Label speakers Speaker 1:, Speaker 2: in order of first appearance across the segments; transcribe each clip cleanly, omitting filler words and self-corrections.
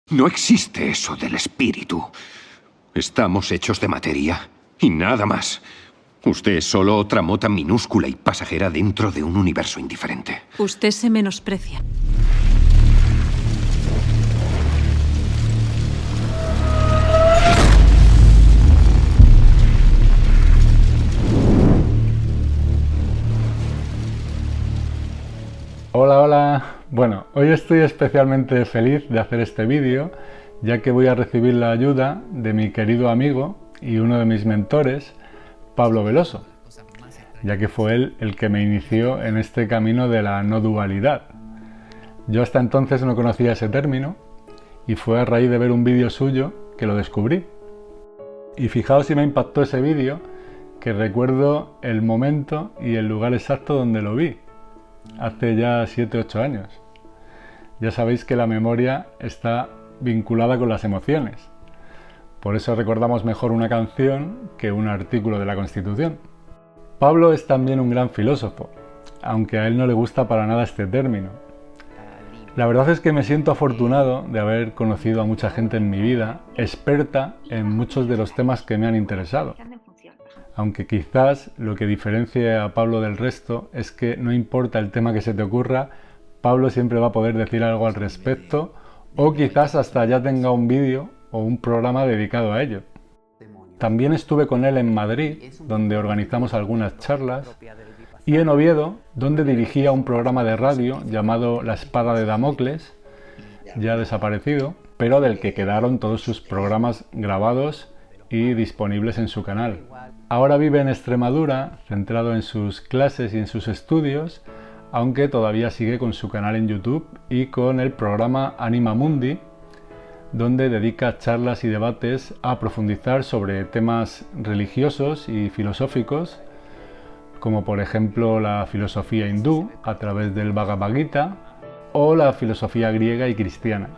Speaker 1: No existe eso del espíritu. Estamos hechos de materia y nada más. Usted es solo otra mota minúscula y pasajera dentro de un universo indiferente.
Speaker 2: Usted se menosprecia.
Speaker 3: Hola, hola. Bueno, hoy estoy especialmente feliz de hacer este vídeo, ya que voy a recibir la ayuda de mi querido amigo y uno de mis mentores, Pablo Veloso, ya que fue él el que me inició en este camino de la no dualidad. Yo hasta entonces no conocía ese término y fue a raíz de ver un vídeo suyo que lo descubrí. Y fijaos si me impactó ese vídeo, que recuerdo el momento y el lugar exacto donde lo vi. Hace ya 7-8 años. Ya sabéis que la memoria está vinculada con las emociones. Por eso recordamos mejor una canción que un artículo de la Constitución. Pablo es también un gran filósofo, aunque a él no le gusta para nada este término. La verdad es que me siento afortunado de haber conocido a mucha gente en mi vida, experta en muchos de los temas que me han interesado. Aunque quizás lo que diferencia a Pablo del resto es que no importa el tema que se te ocurra, Pablo siempre va a poder decir algo al respecto, o quizás hasta ya tenga un vídeo o un programa dedicado a ello. También estuve con él en Madrid, donde organizamos algunas charlas, y en Oviedo, donde dirigía un programa de radio llamado La Espada de Damocles, ya desaparecido, pero del que quedaron todos sus programas grabados y disponibles en su canal. Ahora vive en Extremadura, centrado en sus clases y en sus estudios, aunque todavía sigue con su canal en YouTube y con el programa Anima Mundi, donde dedica charlas y debates a profundizar sobre temas religiosos y filosóficos, como por ejemplo la filosofía hindú a través del Bhagavad Gita o la filosofía griega y cristiana.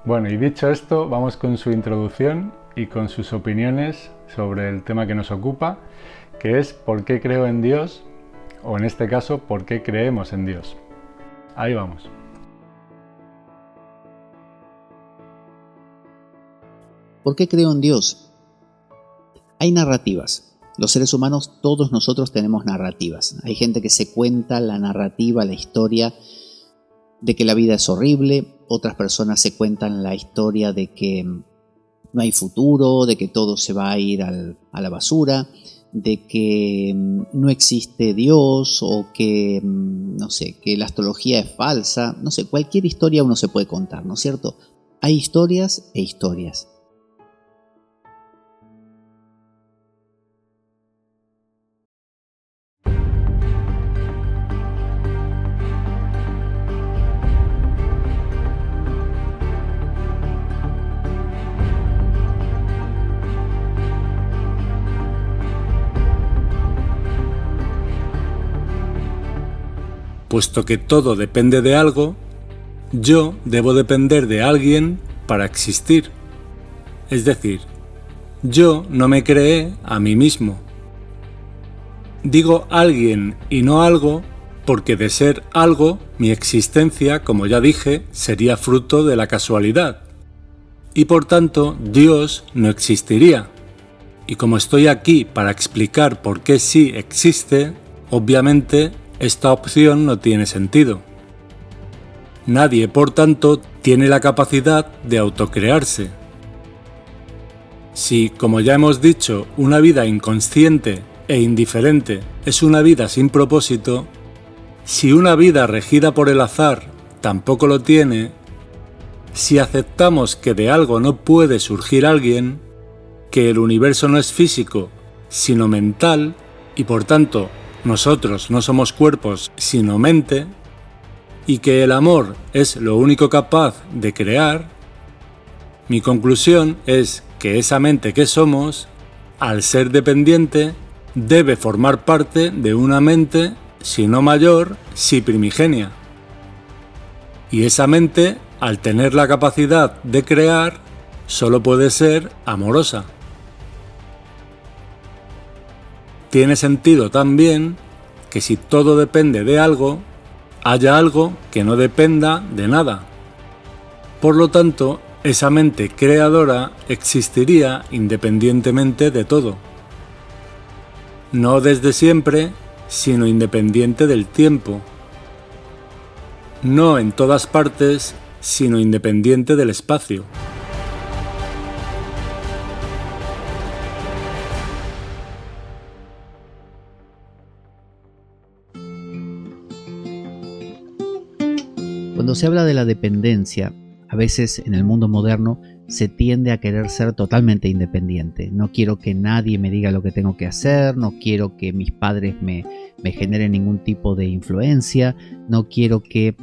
Speaker 3: Bueno, y dicho esto, vamos con su introducción y con sus opiniones sobre el tema que nos ocupa, que es ¿por qué creo en Dios? O en este caso, ¿por qué creemos en Dios? Ahí vamos.
Speaker 4: ¿Por qué creo en Dios? Hay narrativas. Los seres humanos, todos nosotros tenemos narrativas. Hay gente que se cuenta la narrativa, la historia de que la vida es horrible. Otras personas se cuentan la historia de que no hay futuro, de que todo se va a ir a la basura, de que no existe Dios o que, no sé, que la astrología es falsa. No sé, cualquier historia uno se puede contar, ¿no es cierto? Hay historias e historias.
Speaker 3: Puesto que todo depende de algo, yo debo depender de alguien para existir. Es decir, yo no me creé a mí mismo. Digo alguien y no algo porque de ser algo, mi existencia, como ya dije, sería fruto de la casualidad. Y por tanto, Dios no existiría. Y como estoy aquí para explicar por qué sí existe, obviamente, esta opción no tiene sentido. Nadie, por tanto, tiene la capacidad de autocrearse. Si, como ya hemos dicho, una vida inconsciente e indiferente es una vida sin propósito, si una vida regida por el azar tampoco lo tiene, si aceptamos que de algo no puede surgir alguien, que el universo no es físico, sino mental, y por tanto, nosotros no somos cuerpos sino mente, y que el amor es lo único capaz de crear, mi conclusión es que esa mente que somos, al ser dependiente, debe formar parte de una mente, si no mayor, sí primigenia. Y esa mente, al tener la capacidad de crear, solo puede ser amorosa. Tiene sentido también que si todo depende de algo, haya algo que no dependa de nada. Por lo tanto, esa mente creadora existiría independientemente de todo. No desde siempre, sino independiente del tiempo. No en todas partes, sino independiente del espacio.
Speaker 4: Cuando se habla de la dependencia, a veces en el mundo moderno se tiende a querer ser totalmente independiente. No quiero que nadie me diga lo que tengo que hacer, no quiero que mis padres me generen ningún tipo de influencia, no quiero que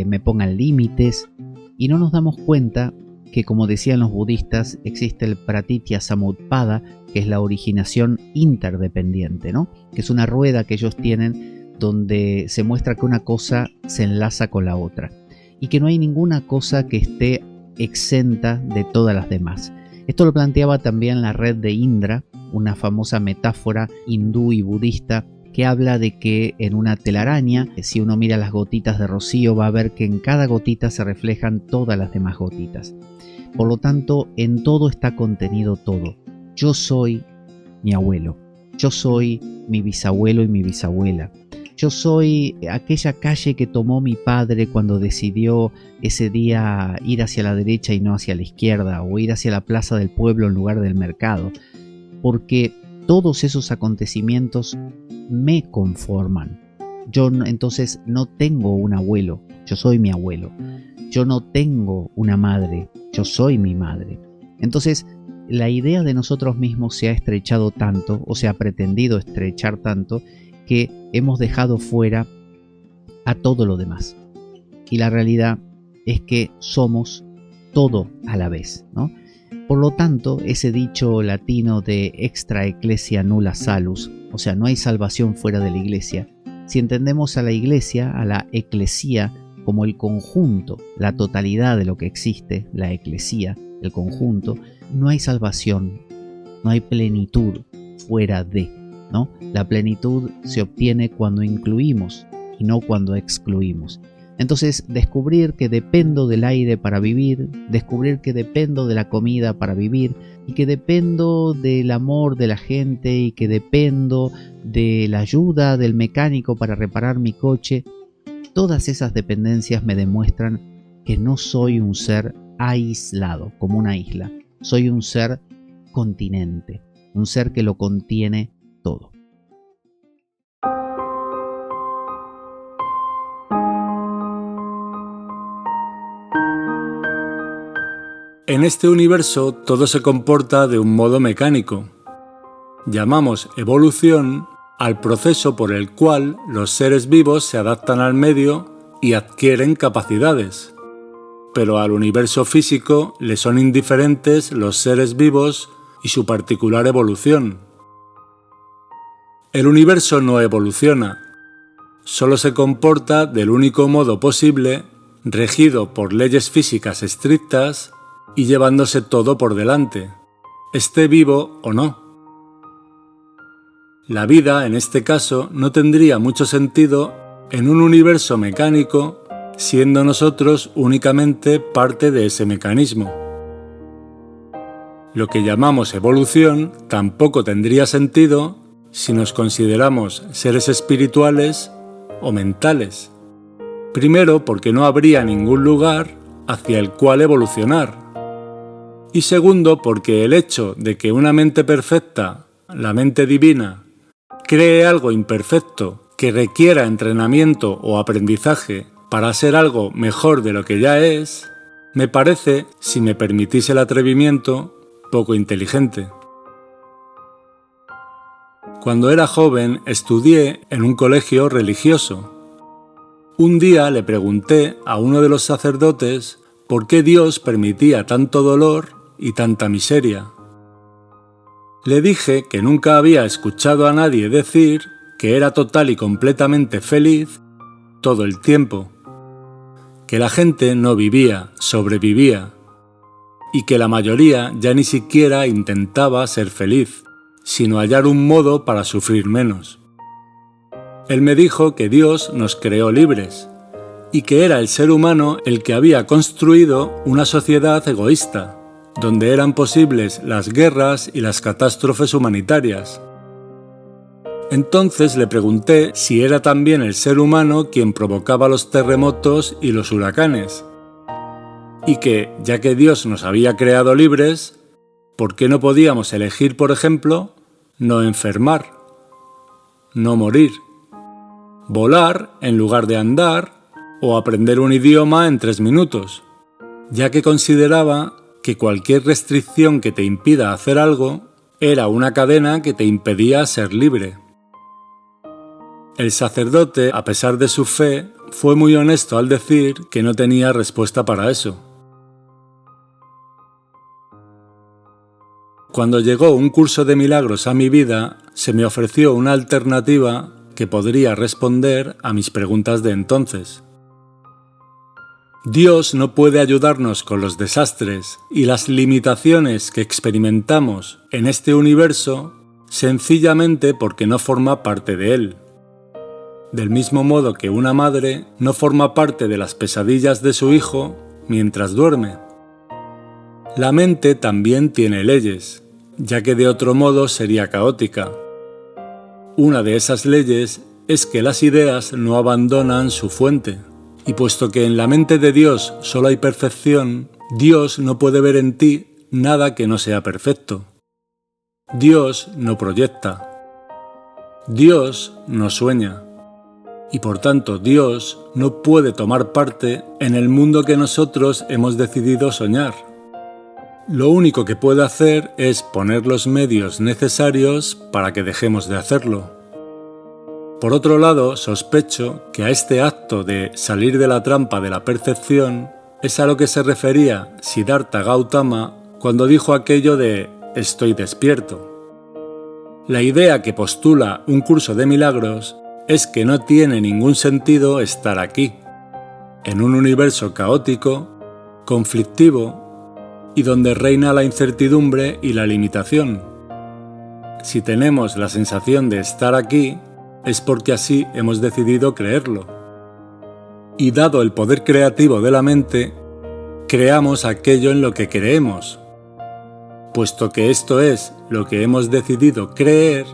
Speaker 4: me pongan límites. Y no nos damos cuenta que, como decían los budistas, existe el pratitya samutpada, que es la originación interdependiente, ¿no? Que es una rueda que ellos tienen donde se muestra que una cosa se enlaza con la otra y que no hay ninguna cosa que esté exenta de todas las demás. Esto lo planteaba también la red de Indra, una famosa metáfora hindú y budista que habla de que en una telaraña, si uno mira las gotitas de rocío, va a ver que en cada gotita se reflejan todas las demás gotitas. Por lo tanto, en todo está contenido todo. Yo soy mi abuelo, yo soy mi bisabuelo y mi bisabuela. Yo soy aquella calle que tomó mi padre cuando decidió ese día ir hacia la derecha y no hacia la izquierda, o ir hacia la plaza del pueblo en lugar del mercado, porque todos esos acontecimientos me conforman. Yo entonces no tengo un abuelo, yo soy mi abuelo. Yo no tengo una madre, yo soy mi madre. Entonces, la idea de nosotros mismos se ha estrechado tanto, o se ha pretendido estrechar tanto, que hemos dejado fuera a todo lo demás. Y la realidad es que somos todo a la vez, ¿no? Por lo tanto, ese dicho latino de extra ecclesia nulla salus, o sea, no hay salvación fuera de la iglesia, si entendemos a la iglesia, a la eclesía, como el conjunto, la totalidad de lo que existe, la eclesía, el conjunto, no hay salvación, no hay plenitud fuera de, ¿no? La plenitud se obtiene cuando incluimos y no cuando excluimos. Entonces, descubrir que dependo del aire para vivir, descubrir que dependo de la comida para vivir y que dependo del amor de la gente y que dependo de la ayuda del mecánico para reparar mi coche, todas esas dependencias me demuestran que no soy un ser aislado, como una isla. Soy un ser continente, un ser que lo contiene todo.
Speaker 3: En este universo todo se comporta de un modo mecánico. Llamamos evolución al proceso por el cual los seres vivos se adaptan al medio y adquieren capacidades. Pero al universo físico le son indiferentes los seres vivos y su particular evolución. El universo no evoluciona, solo se comporta del único modo posible, regido por leyes físicas estrictas y llevándose todo por delante, esté vivo o no. La vida, en este caso, no tendría mucho sentido en un universo mecánico, siendo nosotros únicamente parte de ese mecanismo. Lo que llamamos evolución tampoco tendría sentido si nos consideramos seres espirituales o mentales. Primero, porque no habría ningún lugar hacia el cual evolucionar. Y segundo, porque el hecho de que una mente perfecta, la mente divina, cree algo imperfecto que requiera entrenamiento o aprendizaje para ser algo mejor de lo que ya es, me parece, si me permitís el atrevimiento, poco inteligente. Cuando era joven estudié en un colegio religioso. Un día le pregunté a uno de los sacerdotes por qué Dios permitía tanto dolor y tanta miseria. Le dije que nunca había escuchado a nadie decir que era total y completamente feliz todo el tiempo, que la gente no vivía, sobrevivía, y que la mayoría ya ni siquiera intentaba ser feliz, sino hallar un modo para sufrir menos. Él me dijo que Dios nos creó libres, y que era el ser humano el que había construido una sociedad egoísta, donde eran posibles las guerras y las catástrofes humanitarias. Entonces le pregunté si era también el ser humano quien provocaba los terremotos y los huracanes, y que, ya que Dios nos había creado libres, ¿por qué no podíamos elegir, por ejemplo, no enfermar, no morir, volar en lugar de andar o aprender un idioma en 3 minutos? Ya que consideraba que cualquier restricción que te impida hacer algo era una cadena que te impedía ser libre. El sacerdote, a pesar de su fe, fue muy honesto al decir que no tenía respuesta para eso. Cuando llegó un curso de milagros a mi vida, se me ofreció una alternativa que podría responder a mis preguntas de entonces. Dios no puede ayudarnos con los desastres y las limitaciones que experimentamos en este universo sencillamente porque no forma parte de él. Del mismo modo que una madre no forma parte de las pesadillas de su hijo mientras duerme. La mente también tiene leyes, ya que de otro modo sería caótica. Una de esas leyes es que las ideas no abandonan su fuente, y puesto que en la mente de Dios solo hay perfección, Dios no puede ver en ti nada que no sea perfecto. Dios no proyecta. Dios no sueña. Y por tanto Dios no puede tomar parte en el mundo que nosotros hemos decidido soñar. Lo único que puede hacer es poner los medios necesarios para que dejemos de hacerlo. Por otro lado, sospecho que a este acto de salir de la trampa de la percepción es a lo que se refería Siddhartha Gautama cuando dijo aquello de «estoy despierto». La idea que postula un curso de milagros es que no tiene ningún sentido estar aquí, en un universo caótico, conflictivo y donde reina la incertidumbre y la limitación. Si tenemos la sensación de estar aquí, es porque así hemos decidido creerlo. Y dado el poder creativo de la mente, creamos aquello en lo que creemos. Puesto que esto es lo que hemos decidido creer,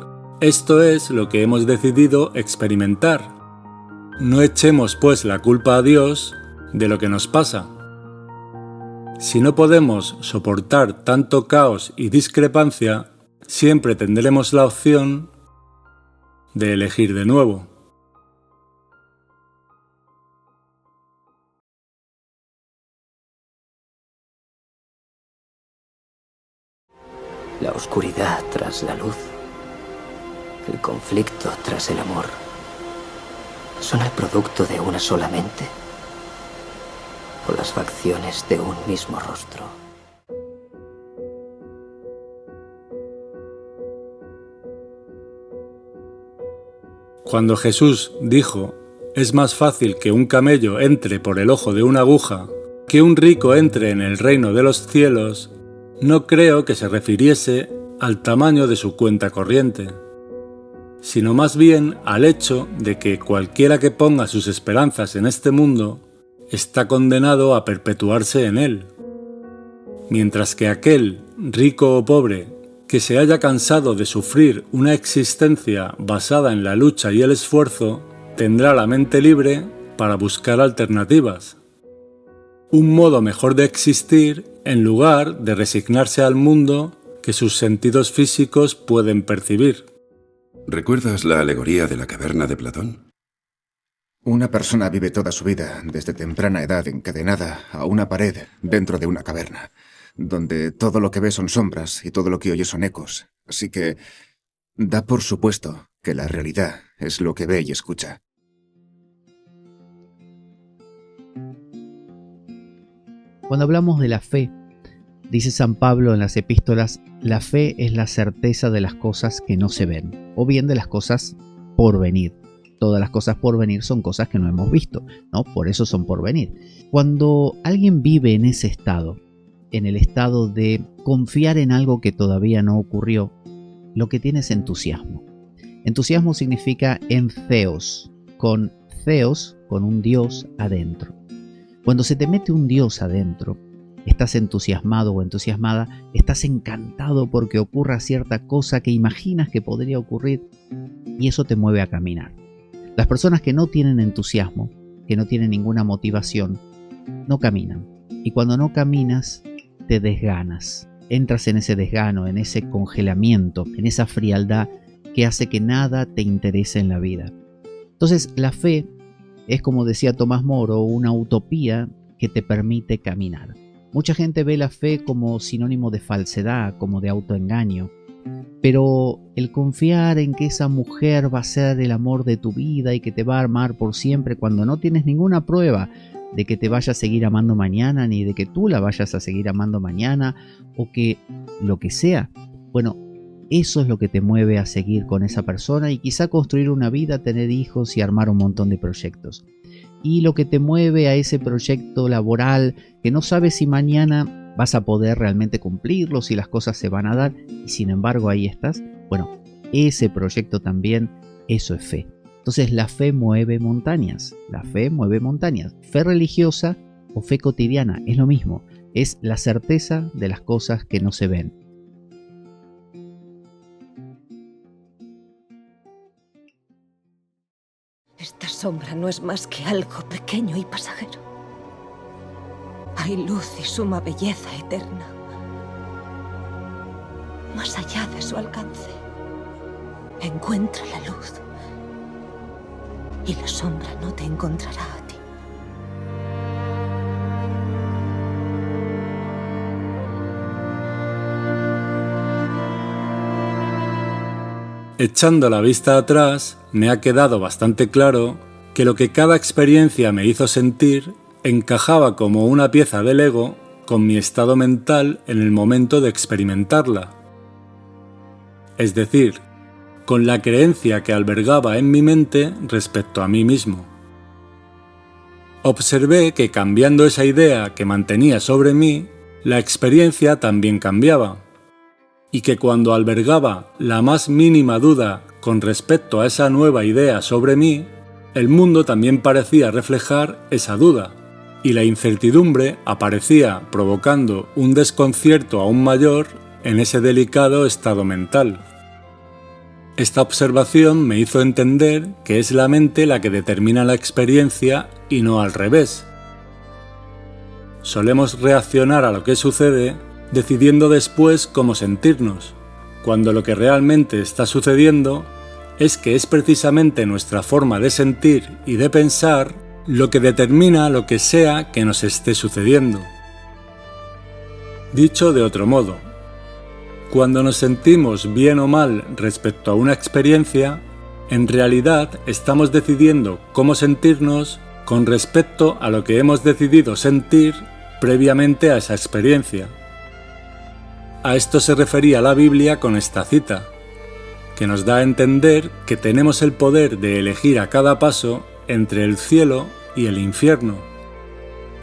Speaker 3: esto es lo que hemos decidido experimentar. No echemos pues la culpa a Dios de lo que nos pasa. Si no podemos soportar tanto caos y discrepancia, siempre tendremos la opción de elegir de nuevo.
Speaker 2: La oscuridad tras la luz, el conflicto tras el amor, ¿son el producto de una sola mente o las facciones de un mismo rostro?
Speaker 3: Cuando Jesús dijo, es más fácil que un camello entre por el ojo de una aguja que un rico entre en el reino de los cielos, no creo que se refiriese al tamaño de su cuenta corriente, sino más bien al hecho de que cualquiera que ponga sus esperanzas en este mundo está condenado a perpetuarse en él, mientras que aquel, rico o pobre, que se haya cansado de sufrir una existencia basada en la lucha y el esfuerzo, tendrá la mente libre para buscar alternativas. Un modo mejor de existir en lugar de resignarse al mundo que sus sentidos físicos pueden percibir.
Speaker 5: ¿Recuerdas la alegoría de la caverna de Platón?
Speaker 6: Una persona vive toda su vida, desde temprana edad, encadenada a una pared dentro de una caverna, donde todo lo que ve son sombras y todo lo que oye son ecos. Así que da por supuesto que la realidad es lo que ve y escucha.
Speaker 4: Cuando hablamos de la fe, dice San Pablo en las epístolas, la fe es la certeza de las cosas que no se ven, o bien de las cosas por venir. Todas las cosas por venir son cosas que no hemos visto, ¿no? Por eso son por venir. Cuando alguien vive en ese estado, en el estado de confiar en algo que todavía no ocurrió, lo que tiene es entusiasmo. Entusiasmo significa entheos, con Theos, con un Dios adentro. Cuando se te mete un Dios adentro, estás entusiasmado o entusiasmada, estás encantado porque ocurra cierta cosa que imaginas que podría ocurrir y eso te mueve a caminar. Las personas que no tienen entusiasmo, que no tienen ninguna motivación, no caminan. Y cuando no caminas, te desganas. Entras en ese desgano, en ese congelamiento, en esa frialdad que hace que nada te interese en la vida. Entonces, la fe es, como decía Tomás Moro, una utopía que te permite caminar. Mucha gente ve la fe como sinónimo de falsedad, como de autoengaño. Pero el confiar en que esa mujer va a ser el amor de tu vida y que te va a amar por siempre cuando no tienes ninguna prueba de que te vaya a seguir amando mañana, ni de que tú la vayas a seguir amando mañana, o que lo que sea, bueno, eso es lo que te mueve a seguir con esa persona y quizá construir una vida, tener hijos y armar un montón de proyectos. Y lo que te mueve a ese proyecto laboral, que no sabes si mañana vas a poder realmente cumplirlo, si las cosas se van a dar, y sin embargo ahí estás, bueno, ese proyecto también, eso es fe. Entonces la fe mueve montañas, la fe mueve montañas. Fe religiosa o fe cotidiana es lo mismo, es la certeza de las cosas que no se ven.
Speaker 7: Esta sombra no es más que algo pequeño y pasajero. Hay luz y suma belleza eterna, más allá de su alcance. Encuentra la luz y la sombra no te encontrará a ti.
Speaker 8: Echando la vista atrás, me ha quedado bastante claro que lo que cada experiencia me hizo sentir encajaba como una pieza del Lego con mi estado mental en el momento de experimentarla. Es decir, con la creencia que albergaba en mi mente respecto a mí mismo. Observé que cambiando esa idea que mantenía sobre mí, la experiencia también cambiaba, y que cuando albergaba la más mínima duda con respecto a esa nueva idea sobre mí, el mundo también parecía reflejar esa duda, y la incertidumbre aparecía provocando un desconcierto aún mayor en ese delicado estado mental. Esta observación me hizo entender que es la mente la que determina la experiencia y no al revés. Solemos reaccionar a lo que sucede decidiendo después cómo sentirnos, cuando lo que realmente está sucediendo es que es precisamente nuestra forma de sentir y de pensar lo que determina lo que sea que nos esté sucediendo. Dicho de otro modo, cuando nos sentimos bien o mal respecto a una experiencia, en realidad estamos decidiendo cómo sentirnos con respecto a lo que hemos decidido sentir previamente a esa experiencia. A esto se refería la Biblia con esta cita, que nos da a entender que tenemos el poder de elegir a cada paso entre el cielo y el infierno,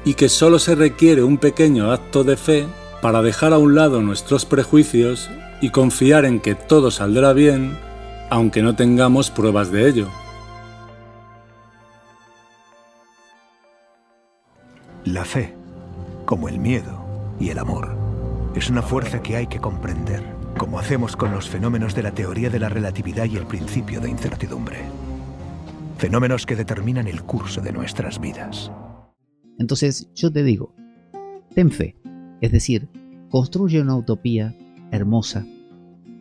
Speaker 8: y que solo se requiere un pequeño acto de fe para dejar a un lado nuestros prejuicios y confiar en que todo saldrá bien, aunque no tengamos pruebas de ello.
Speaker 9: La fe, como el miedo y el amor, es una fuerza que hay que comprender, como hacemos con los fenómenos de la teoría de la relatividad y el principio de incertidumbre. Fenómenos que determinan el curso de nuestras vidas.
Speaker 4: Entonces yo te digo, ten fe, es decir, construye una utopía hermosa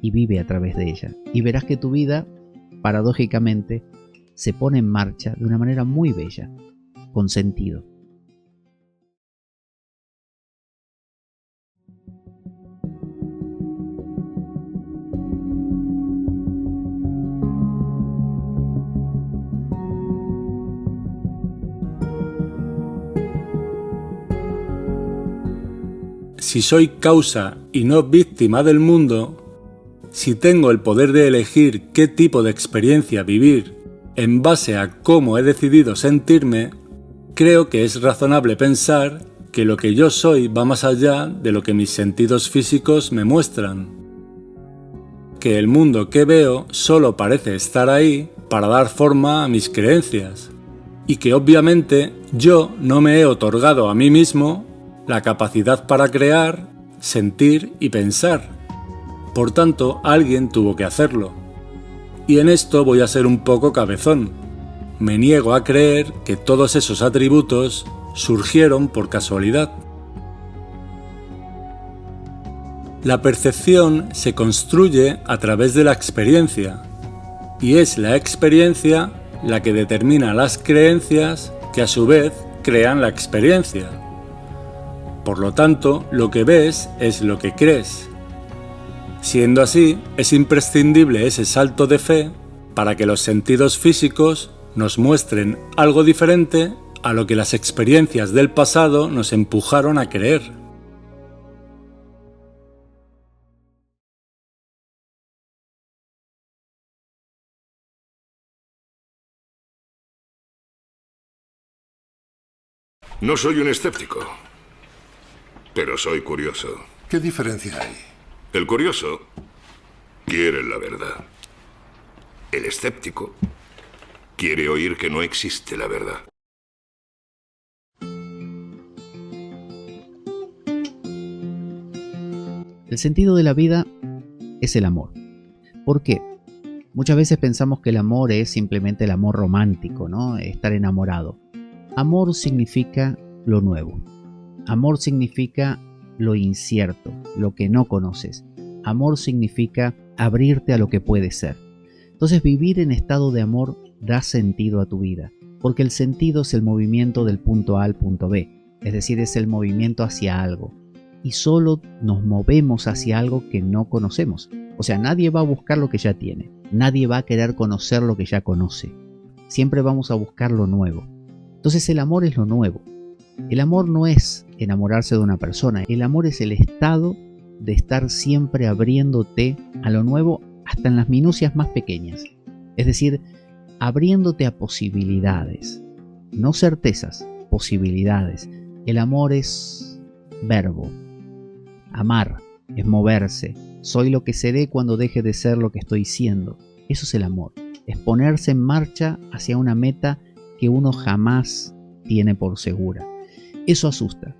Speaker 4: y vive a través de ella. Y verás que tu vida, paradójicamente, se pone en marcha de una manera muy bella, con sentido.
Speaker 8: Si soy causa y no víctima del mundo, si tengo el poder de elegir qué tipo de experiencia vivir en base a cómo he decidido sentirme, creo que es razonable pensar que lo que yo soy va más allá de lo que mis sentidos físicos me muestran. Que el mundo que veo solo parece estar ahí para dar forma a mis creencias, y que obviamente yo no me he otorgado a mí mismo la capacidad para crear, sentir y pensar. Por tanto, alguien tuvo que hacerlo. Y en esto voy a ser un poco cabezón. Me niego a creer que todos esos atributos surgieron por casualidad. La percepción se construye a través de la experiencia, y es la experiencia la que determina las creencias que a su vez crean la experiencia. Por lo tanto, lo que ves es lo que crees. Siendo así, es imprescindible ese salto de fe para que los sentidos físicos nos muestren algo diferente a lo que las experiencias del pasado nos empujaron a creer.
Speaker 10: No soy un escéptico, pero soy curioso.
Speaker 11: ¿Qué diferencia hay?
Speaker 10: El curioso quiere la verdad. El escéptico quiere oír que no existe la verdad.
Speaker 4: El sentido de la vida es el amor. ¿Por qué? Muchas veces pensamos que el amor es simplemente el amor romántico, ¿no? Estar enamorado. Amor significa lo nuevo. Amor significa lo incierto, lo que no conoces. Amor significa abrirte a lo que puede ser. Entonces, vivir en estado de amor da sentido a tu vida, porque el sentido es el movimiento del punto A al punto B, es decir, es el movimiento hacia algo. Y solo nos movemos hacia algo que no conocemos. O sea, nadie va a buscar lo que ya tiene. Nadie va a querer conocer lo que ya conoce. Siempre vamos a buscar lo nuevo. Entonces el amor es lo nuevo. El amor no es enamorarse de una persona. El amor es el estado de estar siempre abriéndote a lo nuevo hasta en las minucias más pequeñas. Es decir, abriéndote a posibilidades. No certezas, posibilidades. El amor es verbo. Amar es moverse. Soy lo que seré cuando deje de ser lo que estoy siendo. Eso es el amor. Es ponerse en marcha hacia una meta que uno jamás tiene por segura. Eso asusta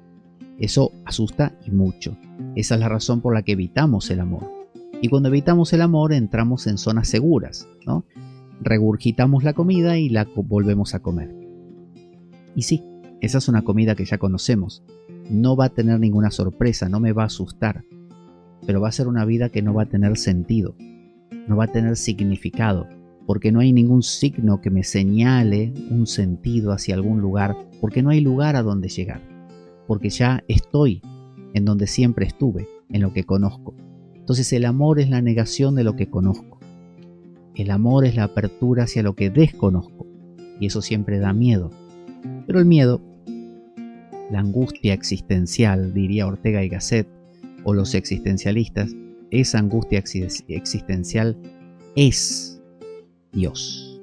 Speaker 4: y mucho. Esa es la razón por la que evitamos el amor. Y cuando evitamos el amor entramos en zonas seguras, ¿no? Regurgitamos la comida y la volvemos a comer. Y sí, esa es una comida que ya conocemos. No va a tener ninguna sorpresa, no me va a asustar. Pero va a ser una vida que no va a tener sentido, no va a tener significado. Porque no hay ningún signo que me señale un sentido hacia algún lugar, porque no hay lugar a donde llegar, porque ya estoy en donde siempre estuve, en lo que conozco. Entonces el amor es la negación de lo que conozco. El amor es la apertura hacia lo que desconozco, y eso siempre da miedo. Pero el miedo, la angustia existencial, diría Ortega y Gasset, o los existencialistas, esa angustia existencial es Dios.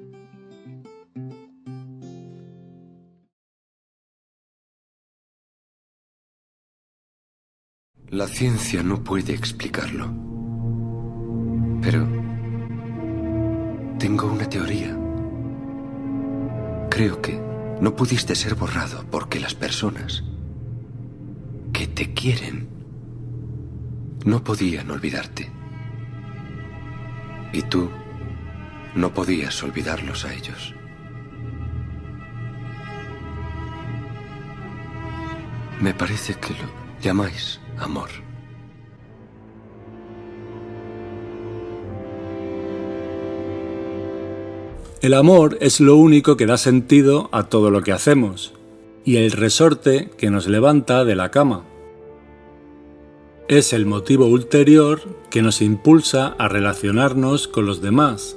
Speaker 1: La ciencia no puede explicarlo. Pero tengo una teoría. Creo que no pudiste ser borrado porque las personas que te quieren no podían olvidarte. Y tú no podías olvidarlos a ellos. Me parece que lo llamáis amor.
Speaker 8: El amor es lo único que da sentido a todo lo que hacemos, y el resorte que nos levanta de la cama. Es el motivo ulterior que nos impulsa a relacionarnos con los demás.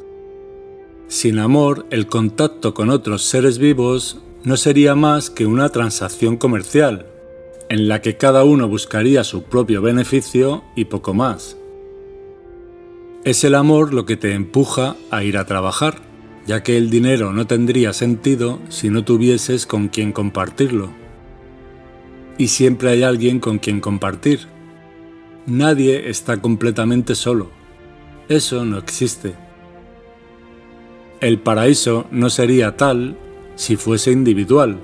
Speaker 8: Sin amor, el contacto con otros seres vivos no sería más que una transacción comercial, en la que cada uno buscaría su propio beneficio y poco más. Es el amor lo que te empuja a ir a trabajar, ya que el dinero no tendría sentido si no tuvieses con quien compartirlo. Y siempre hay alguien con quien compartir. Nadie está completamente solo. Eso no existe. El paraíso no sería tal si fuese individual.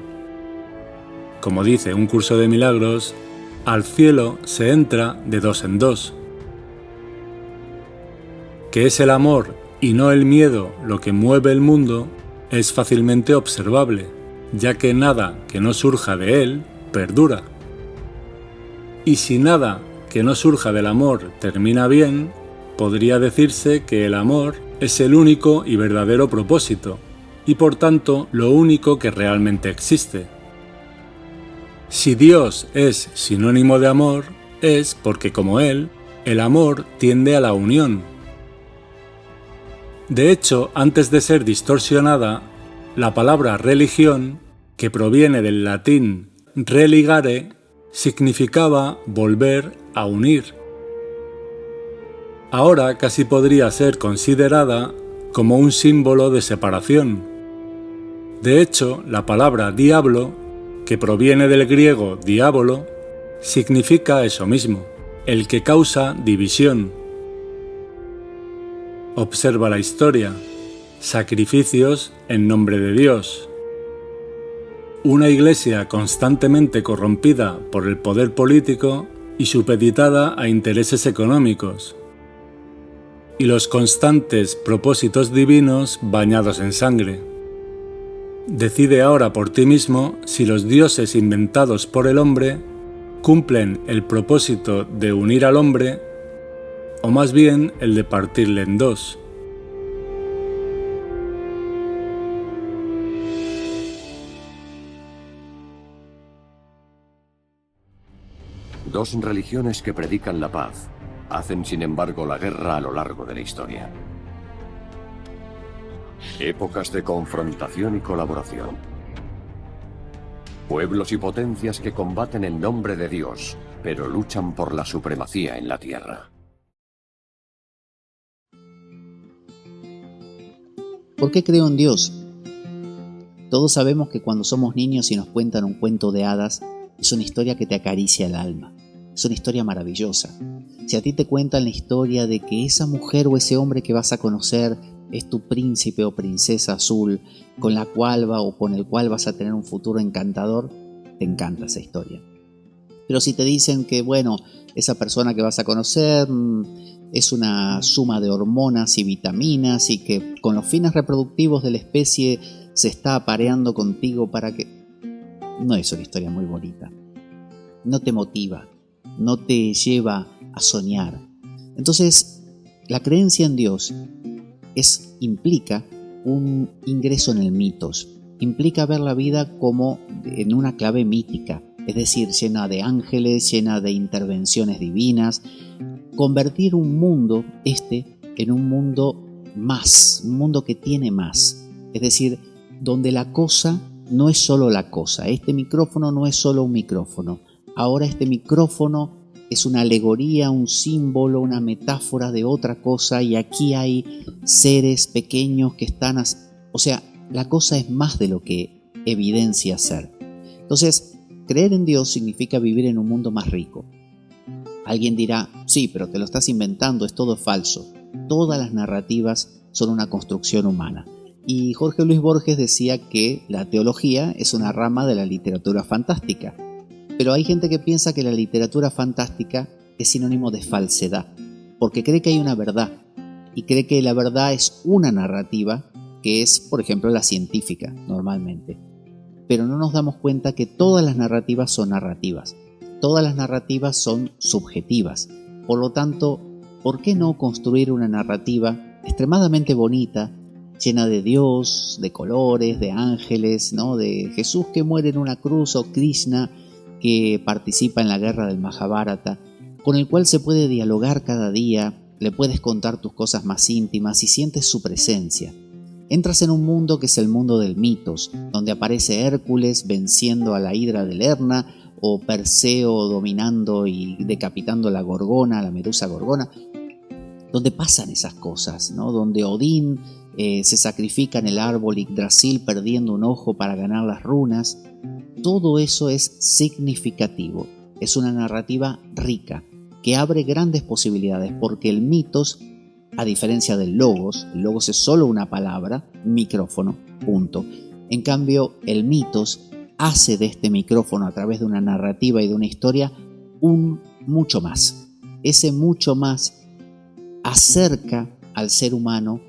Speaker 8: Como dice un curso de milagros, al cielo se entra de dos en dos. Que es el amor y no el miedo lo que mueve el mundo es fácilmente observable, ya que nada que no surja de él perdura. Y si nada que no surja del amor termina bien, podría decirse que el amor es el único y verdadero propósito, y por tanto lo único que realmente existe. Si Dios es sinónimo de amor, es porque como Él, el amor tiende a la unión. De hecho, antes de ser distorsionada, la palabra religión, que proviene del latín religare, significaba volver a unir. Ahora casi podría ser considerada como un símbolo de separación. De hecho, la palabra diablo, que proviene del griego diabolo, significa eso mismo, el que causa división. Observa la historia. Sacrificios en nombre de Dios. Una iglesia constantemente corrompida por el poder político y supeditada a intereses económicos. Y los constantes propósitos divinos bañados en sangre. Decide ahora por ti mismo si los dioses inventados por el hombre cumplen el propósito de unir al hombre o más bien el de partirle en dos.
Speaker 11: Dos religiones que predican la paz hacen sin embargo la guerra a lo largo de la historia. Épocas de confrontación y colaboración. Pueblos y potencias que combaten en nombre de Dios, pero luchan por la supremacía en la tierra.
Speaker 4: ¿Por qué creo en Dios? Todos sabemos que cuando somos niños y nos cuentan un cuento de hadas, es una historia que te acaricia el alma. Es una historia maravillosa. Si a ti te cuentan la historia de que esa mujer o ese hombre que vas a conocer es tu príncipe o princesa azul, con la cual o con el cual vas a tener un futuro encantador, te encanta esa historia. Pero si te dicen que, bueno, esa persona que vas a conocer es una suma de hormonas y vitaminas y que con los fines reproductivos de la especie se está apareando contigo para que... No es una historia muy bonita. No te motiva, no te lleva a soñar. Entonces, la creencia en Dios implica un ingreso en el mitos. Implica ver la vida como en una clave mítica, es decir, llena de ángeles, llena de intervenciones divinas. Convertir un mundo en un mundo más, un mundo que tiene más. Es decir, donde la cosa no es solo la cosa. Este micrófono no es solo un micrófono. Ahora este micrófono es una alegoría, un símbolo, una metáfora de otra cosa y aquí hay seres pequeños que están... O sea, la cosa es más de lo que evidencia ser. Entonces, creer en Dios significa vivir en un mundo más rico. Alguien dirá, sí, pero te lo estás inventando, es todo falso. Todas las narrativas son una construcción humana. Y Jorge Luis Borges decía que la teología es una rama de la literatura fantástica. Pero hay gente que piensa que la literatura fantástica es sinónimo de falsedad, porque cree que hay una verdad, y cree que la verdad es una narrativa, que es, por ejemplo, la científica, normalmente. Pero no nos damos cuenta que todas las narrativas son narrativas. Todas las narrativas son subjetivas. Por lo tanto, ¿por qué no construir una narrativa extremadamente bonita, llena de Dios, de colores, de ángeles, ¿no? De Jesús que muere en una cruz o Krishna que participa en la guerra del Mahabharata, con el cual se puede dialogar cada día, le puedes contar tus cosas más íntimas y sientes su presencia. Entras en un mundo que es el mundo del mitos, donde aparece Hércules venciendo a la hidra de Lerna, o Perseo dominando y decapitando la gorgona, la medusa gorgona, donde pasan esas cosas, ¿no? Donde Odín se sacrifica en el árbol Yggdrasil perdiendo un ojo para ganar las runas. Todo eso es significativo, es una narrativa rica, que abre grandes posibilidades, porque el mitos, a diferencia del logos, el logos es solo una palabra, micrófono, punto. En cambio, el mitos hace de este micrófono, a través de una narrativa y de una historia, un mucho más. Ese mucho más acerca al ser humano,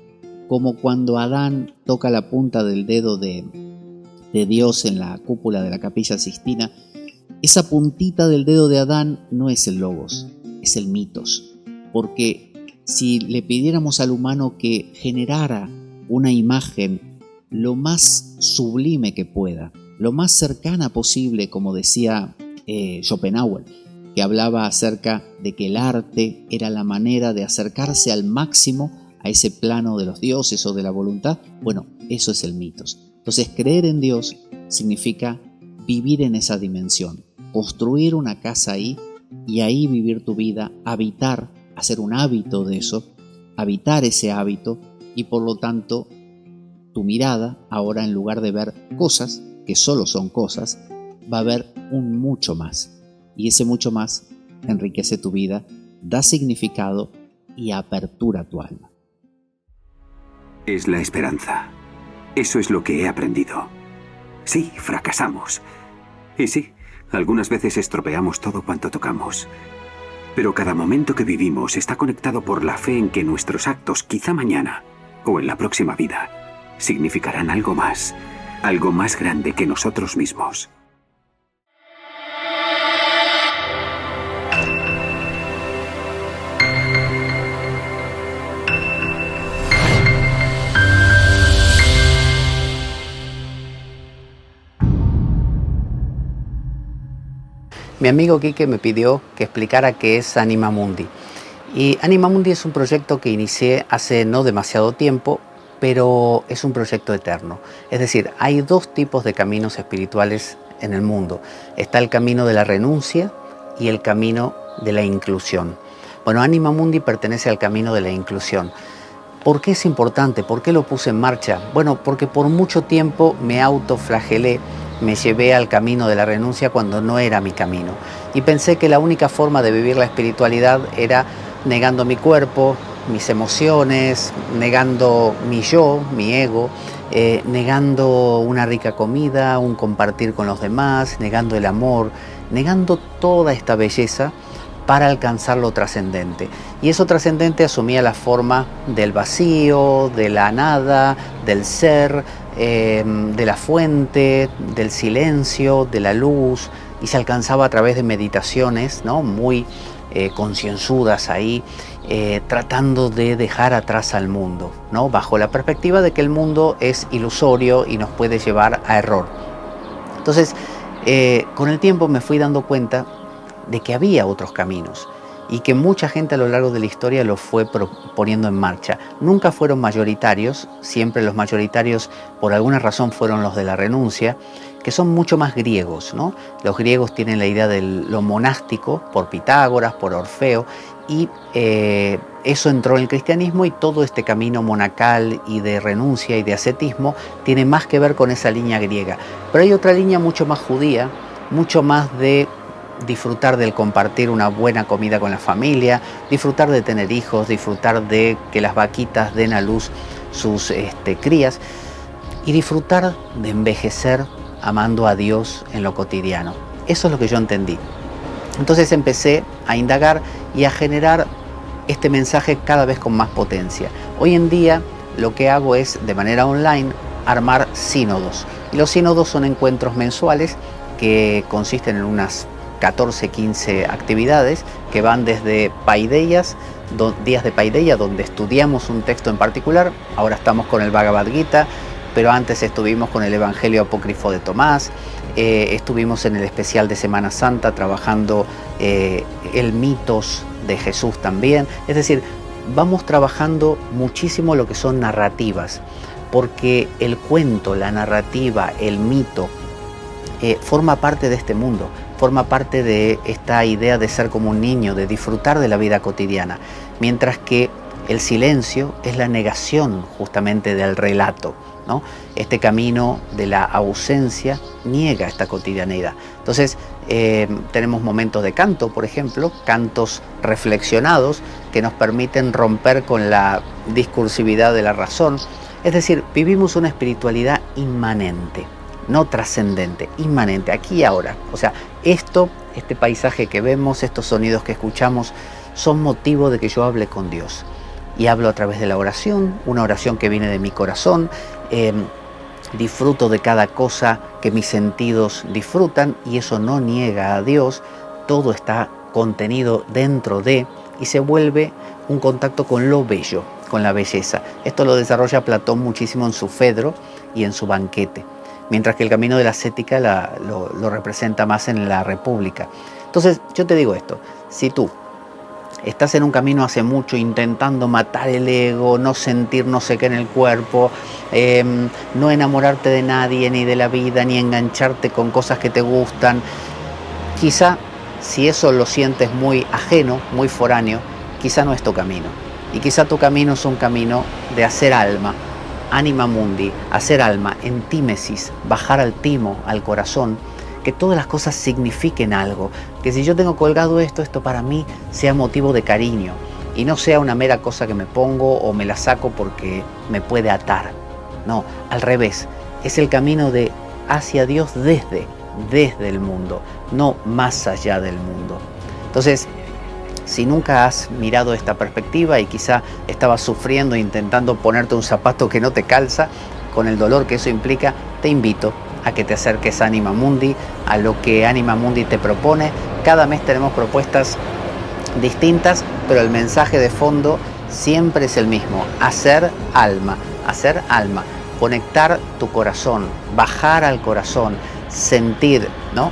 Speaker 4: como cuando Adán toca la punta del dedo de Dios en la cúpula de la Capilla Sixtina. Esa puntita del dedo de Adán no es el logos, es el mitos. Porque si le pidiéramos al humano que generara una imagen lo más sublime que pueda, lo más cercana posible, como decía Schopenhauer, que hablaba acerca de que el arte era la manera de acercarse al máximo a ese plano de los dioses o de la voluntad, bueno, eso es el mitos. Entonces, creer en Dios significa vivir en esa dimensión, construir una casa ahí y ahí vivir tu vida, habitar, hacer un hábito de eso, habitar ese hábito, y por lo tanto tu mirada ahora, en lugar de ver cosas que solo son cosas, va a ver un mucho más, y ese mucho más enriquece tu vida, da significado y apertura tu alma.
Speaker 12: Es la esperanza. Eso es lo que he aprendido. Sí, fracasamos. Y sí, algunas veces estropeamos todo cuanto tocamos. Pero cada momento que vivimos está conectado por la fe en que nuestros actos, quizá mañana o en la próxima vida, significarán algo más grande que nosotros mismos.
Speaker 2: Mi amigo Quique me pidió que explicara qué es Anima Mundi. Y Anima Mundi es un proyecto que inicié hace no demasiado tiempo, pero es un proyecto eterno. Es decir, hay dos tipos de caminos espirituales en el mundo. Está el camino de la renuncia y el camino de la inclusión. Bueno, Anima Mundi pertenece al camino de la inclusión. ¿Por qué es importante? ¿Por qué lo puse en marcha? Bueno, porque por mucho tiempo me autoflagelé, me llevé al camino de la renuncia cuando no era mi camino. Y pensé que la única forma de vivir la espiritualidad era negando mi cuerpo, mis emociones, negando mi yo, mi ego, negando una rica comida, un compartir con los demás, negando el amor, negando toda esta belleza para alcanzar lo trascendente. Y eso trascendente asumía la forma del vacío, de la nada, del ser, de la fuente, del silencio, de la luz, y se alcanzaba a través de meditaciones, ¿no?, muy concienzudas ahí, tratando de dejar atrás al mundo, ¿no?, bajo la perspectiva de que el mundo es ilusorio y nos puede llevar a error. Entonces, con el tiempo me fui dando cuenta de que había otros caminos y que mucha gente a lo largo de la historia los fue poniendo en marcha. Nunca fueron mayoritarios, siempre los mayoritarios por alguna razón fueron los de la renuncia, que son mucho más griegos, ¿no? Los griegos tienen la idea de lo monástico por Pitágoras, por Orfeo, y eso entró en el cristianismo, y todo este camino monacal y de renuncia y de ascetismo tiene más que ver con esa línea griega. Pero hay otra línea mucho más judía, mucho más de disfrutar del compartir una buena comida con la familia, disfrutar de tener hijos, disfrutar de que las vaquitas den a luz sus crías, y disfrutar de envejecer amando a Dios en lo cotidiano. Eso es lo que yo entendí. Entonces empecé a indagar y a generar este mensaje cada vez con más potencia. Hoy en día lo que hago es, de manera online, armar sínodos. Y los sínodos son encuentros mensuales que consisten en unas 14, 15 actividades que van desde paideyas, días de paideya, donde estudiamos un texto en particular. Ahora estamos con el Bhagavad Gita, pero antes estuvimos con el Evangelio Apócrifo de Tomás, estuvimos en el especial de Semana Santa trabajando el mitos de Jesús también. Es decir, vamos trabajando muchísimo lo que son narrativas, porque el cuento, la narrativa, el mito, forma parte de este mundo, forma parte de esta idea de ser como un niño, de disfrutar de la vida cotidiana, mientras que el silencio es la negación justamente del relato, ¿no? Este camino de la ausencia niega esta cotidianeidad. Entonces, tenemos momentos de canto, por ejemplo, cantos reflexionados que nos permiten romper con la discursividad de la razón. Es decir, vivimos una espiritualidad
Speaker 4: inmanente, no trascendente, inmanente, aquí y ahora. O sea, este paisaje que vemos, estos sonidos que escuchamos, son motivo de que yo hable con Dios. Y hablo a través de la oración, una oración que viene de mi corazón. Disfruto de cada cosa que mis sentidos disfrutan, y eso no niega a Dios. Todo está contenido dentro de, y se vuelve un contacto con lo bello, con la belleza. Esto lo desarrolla Platón muchísimo en su Fedro y en su Banquete, mientras que el camino de la ascética lo representa más en la República. Entonces yo te digo esto: si tú estás en un camino hace mucho intentando matar el ego, no sentir no sé qué en el cuerpo, no enamorarte de nadie ni de la vida, ni engancharte con cosas que te gustan, quizá si eso lo sientes muy ajeno, muy foráneo, quizá no es tu camino. Y quizá tu camino es un camino de hacer alma, anima mundi, hacer alma, entímesis, bajar al timo, al corazón, que todas las cosas signifiquen algo, que si yo tengo colgado esto para mí sea motivo de cariño y no sea una mera cosa que me pongo o me la saco porque me puede atar. No, al revés, es el camino de hacia Dios desde el mundo, no más allá del mundo. Entonces, si nunca has mirado esta perspectiva y quizá estabas sufriendo intentando ponerte un zapato que no te calza, con el dolor que eso implica, te invito a que te acerques a Anima Mundi, a lo que Anima Mundi te propone. Cada mes tenemos propuestas distintas, pero el mensaje de fondo siempre es el mismo: hacer alma, conectar tu corazón, bajar al corazón, sentir, ¿no?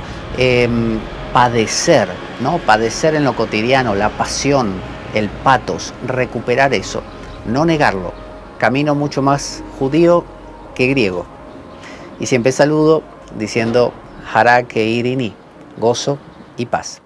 Speaker 4: Padecer, ¿no? Padecer en lo cotidiano, la pasión, el patos, recuperar eso, no negarlo. Camino mucho más judío que griego. Y siempre saludo diciendo Hara Keirini, gozo y paz.